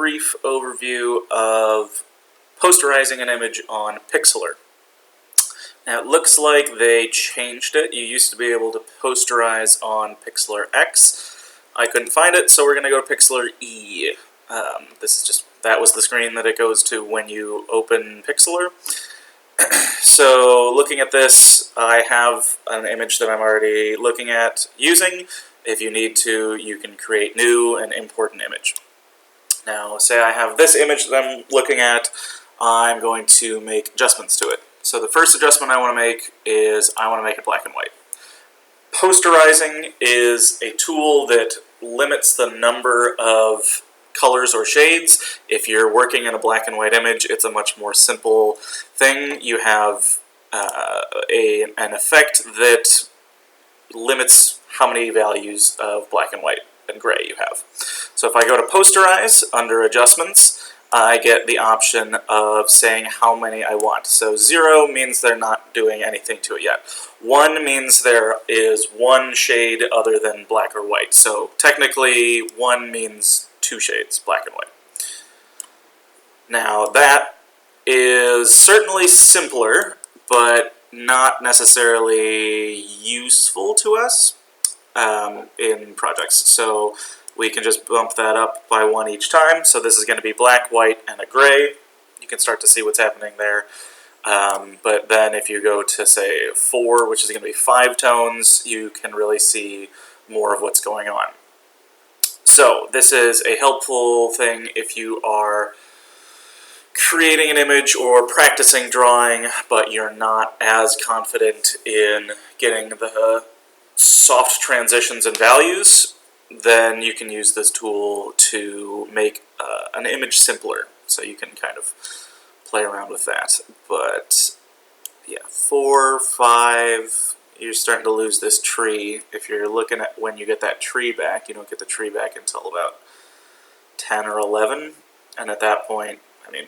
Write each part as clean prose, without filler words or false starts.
brief overview of posterizing an image on Pixlr. Now it looks like they changed it. You used to be able to posterize on Pixlr X. I couldn't find it, so we're going to go to Pixlr E. That was the screen that it goes to when you open Pixlr. So looking at this, I have an image that I'm already looking at using. If you need to, you can create new and import an image. Now, say I have this image that I'm looking at, I'm going to make adjustments to it. So the first adjustment I want to make is I want to make it black and white. Posterizing is a tool that limits the number of colors or shades. If you're working in a black and white image, it's a much more simple thing. You have an effect that limits how many values of black and white and gray you have. So if I go to Posterize under Adjustments, I get the option of saying how many I want. So 0 means they're not doing anything to it yet. 1 means there is one shade other than black or white. So technically 1 means 2 shades, black and white. Now that is certainly simpler, but not necessarily useful to us in projects. So we can just bump that up by 1 each time. So this is going to be black, white, and a gray. You can start to see what's happening there. But then if you go to, say, 4, which is going to be 5 tones, you can really see more of what's going on. So this is a helpful thing if you are creating an image or practicing drawing, but you're not as confident in getting the soft transitions and values. Then you can use this tool to make an image simpler. So you can kind of play around with that. But yeah, 4, 5, you're starting to lose this tree. If you're looking at when you get that tree back, you don't get the tree back until about 10 or 11. And at that point, I mean,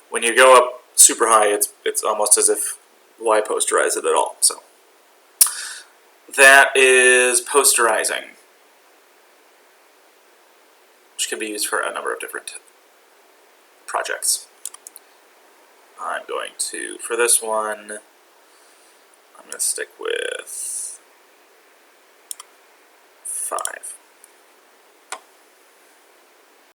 when you go up super high, it's almost as if why posterize it at all. So that is posterizing, which can be used for a number of different projects. I'm going to, for this one, I'm going to stick with 5.